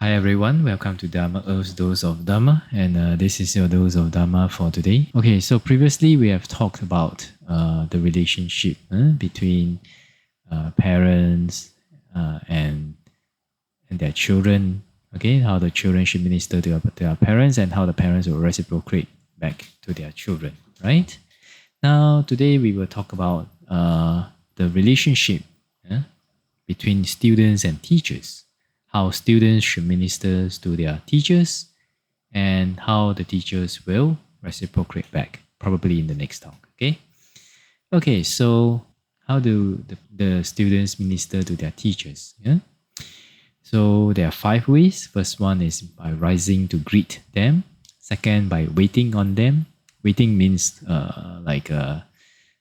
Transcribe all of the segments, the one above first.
Hi everyone, welcome to Dharma Earth's Dose of Dharma, and this is your dose of Dharma for today. Okay, so previously we have talked about the relationship between parents and their children. Okay, how the children should minister to their parents, and how the parents will reciprocate back to their children. Right now, today we will talk about the relationship between students and teachers, how students should minister to their teachers, and how the teachers will reciprocate back, probably in the next talk. Okay, so how do the students minister to their teachers? Yeah? So there are 5 ways. First one is by rising to greet them. Second, by waiting on them. Waiting means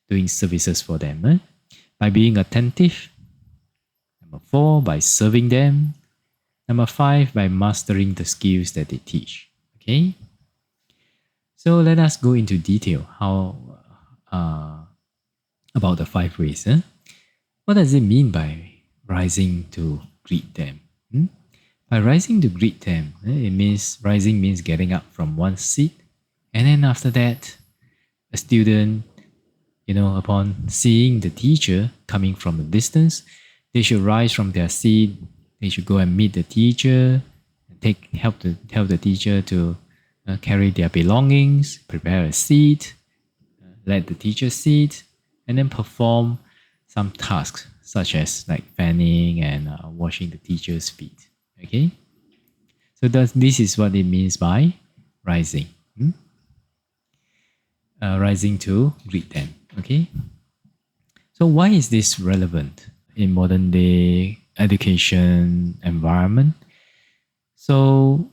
doing services for them. By being attentive. Number 4, by serving them. Number 5, by mastering the skills that they teach. Okay. So let us go into detail how about the 5 ways. What does it mean by rising to greet them? By rising to greet them, it means rising means getting up from one seat, and then after that, a student, upon seeing the teacher coming from a distance, they should rise from their seat. They should go and meet the teacher, help the teacher to carry their belongings, prepare a seat, let the teacher sit, and then perform some tasks such as like fanning and washing the teacher's feet. Okay, so this is what it means by rising. Rising to greet them. Okay, so why is this relevant in modern day education environment? So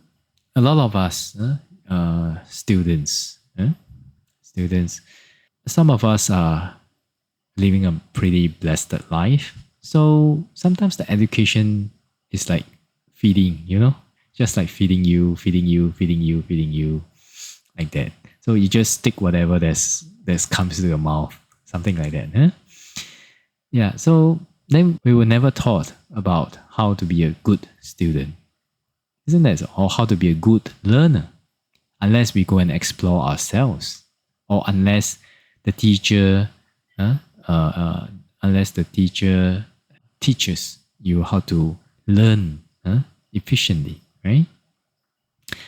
a lot of us students, some of us are living a pretty blessed life. So sometimes the education is like feeding, just like feeding you, like that. So you just take whatever that's comes to your mouth, something like that. Yeah. So then we were never taught about how to be a good student, isn't that so? Or how to be a good learner, unless we go and explore ourselves, or unless the teacher teaches you how to learn efficiently, right?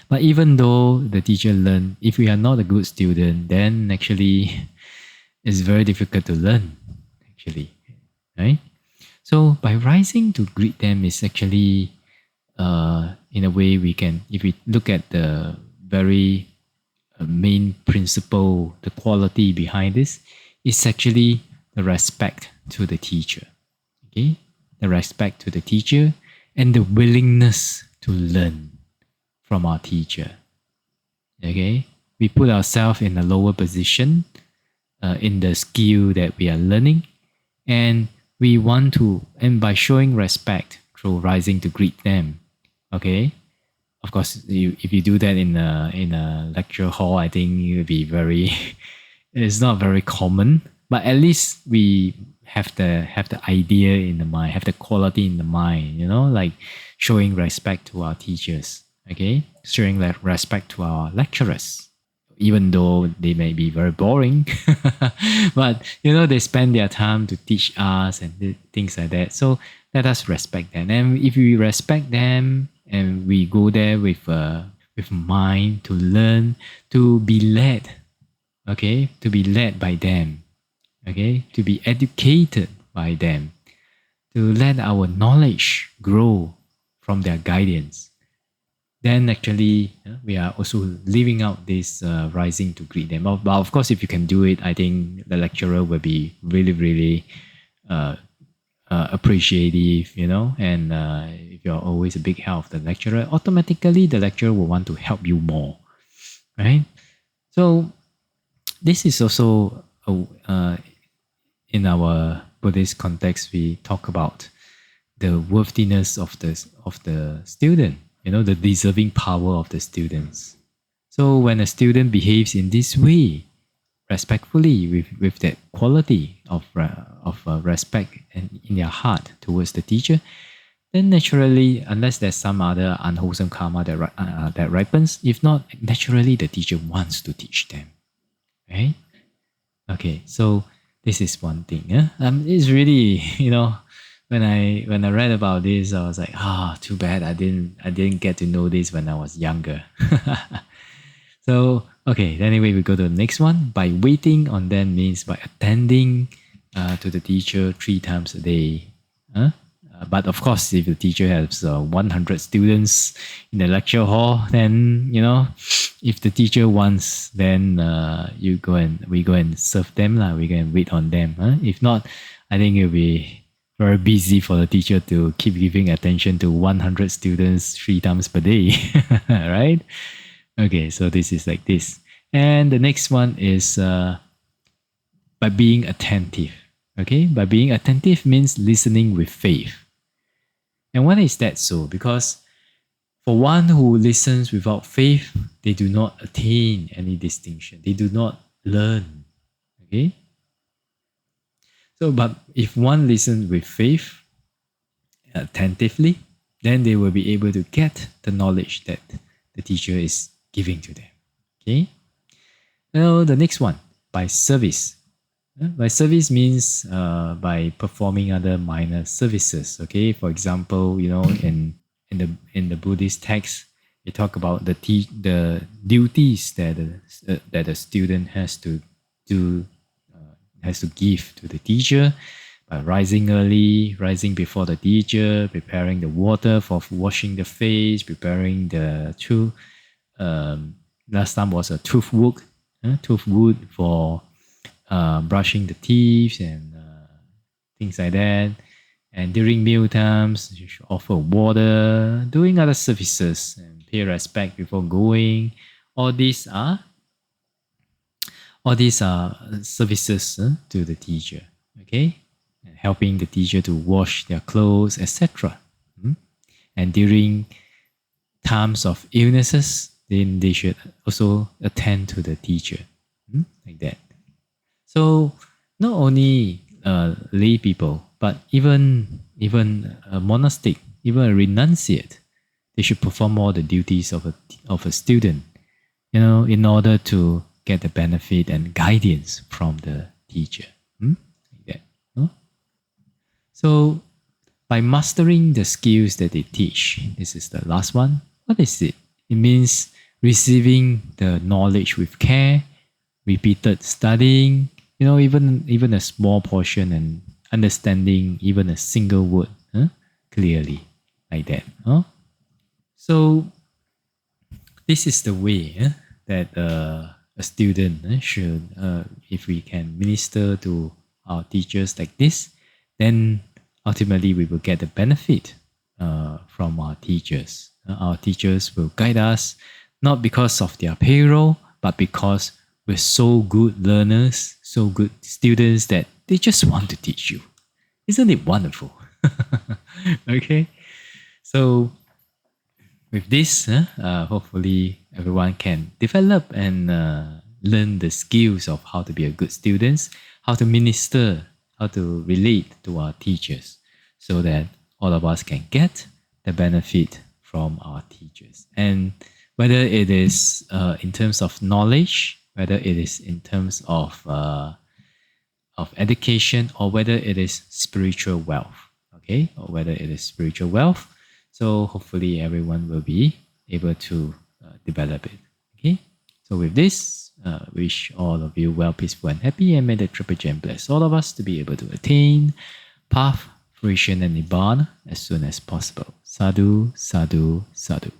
But even though the teacher learn, if we are not a good student, then actually it's very difficult to learn, actually, right? So by rising to greet them is actually, in a way, we can, if we look at the very main principle, the quality behind this, is actually the respect to the teacher. Okay, the respect to the teacher and the willingness to learn from our teacher. Okay, we put ourselves in a lower position in the skill that we are learning, and we want to, and by showing respect through rising to greet them. Okay, of course, if you do that in a lecture hall, I think it would be very it's not very common, but at least we have the idea in the mind, have the quality in the mind, like showing respect to our teachers. Okay, showing respect to our lecturers, even though they may be very boring, but they spend their time to teach us and things like that. So let us respect them, and if we respect them and we go there with mind to learn, to be led, okay, to be led by them, okay, to be educated by them, to let our knowledge grow from their guidance, then actually we are also living out this rising to greet them. But of course, if you can do it, I think the lecturer will be really, really appreciative, and if you're always a big help of the lecturer, automatically the lecturer will want to help you more, right? So this is also in our Buddhist context, we talk about the worthiness of the student, the deserving power of the students. So when a student behaves in this way, respectfully, with that quality of respect and in their heart towards the teacher, then naturally, unless there's some other unwholesome karma that ripens, if not, naturally the teacher wants to teach them, right? Okay, so this is one thing. It's really when I read about this, I was like, too bad I didn't get to know this when I was younger. So okay, anyway, we go to the next one. By waiting on them means by attending to the teacher 3 times a day. But of course, if the teacher has 100 students in the lecture hall, then if the teacher wants, then we go and serve them lah. We go and wait on them. If not, I think it'll be very busy for the teacher to keep giving attention to 100 students 3 times per day, right? Okay, so this is like this, and the next one is by being attentive. Okay, by being attentive means listening with faith. And why is that so? Because for one who listens without faith, they do not attain any distinction. They do not learn. Okay? So, but if one listens with faith, attentively, then they will be able to get the knowledge that the teacher is giving to them. Okay? Now, the next one, by service. By service means by performing other minor services. Okay, for example, in the Buddhist text, they talk about the duties that a student has to do, has to give to the teacher, by rising early, rising before the teacher, preparing the water for washing the face, preparing the last time was a toothwood for brushing the teeth and things like that. And during meal times, you should offer water, doing other services, and pay respect before going. All these are services to the teacher. Okay, and helping the teacher to wash their clothes, etc. And during times of illnesses, then they should also attend to the teacher, like that. So not only lay people, but even a monastic, even a renunciate, they should perform all the duties of a student, in order to get the benefit and guidance from the teacher. Like that. So by mastering the skills that they teach, this is the last one. What is it? It means receiving the knowledge with care, repeated studying, even a small portion, and understanding even a single word clearly, like that. So this is the way that a student should, if we can minister to our teachers like this, then ultimately we will get the benefit from our teachers. Our teachers will guide us not because of their payroll, but because we're so good learners, so good students that they just want to teach you. Isn't it wonderful? Okay, so with this, hopefully everyone can develop and learn the skills of how to be a good student, how to minister, how to relate to our teachers, so that all of us can get the benefit from our teachers. And whether it is in terms of knowledge, whether it is in terms of education, or whether it is spiritual wealth, okay, or whether it is spiritual wealth. So hopefully everyone will be able to develop it. Okay. So with this, wish all of you well, peaceful, and happy, and may the Triple Gem bless all of us to be able to attain path, fruition, and nibbana as soon as possible. Sadhu, sadhu, sadhu.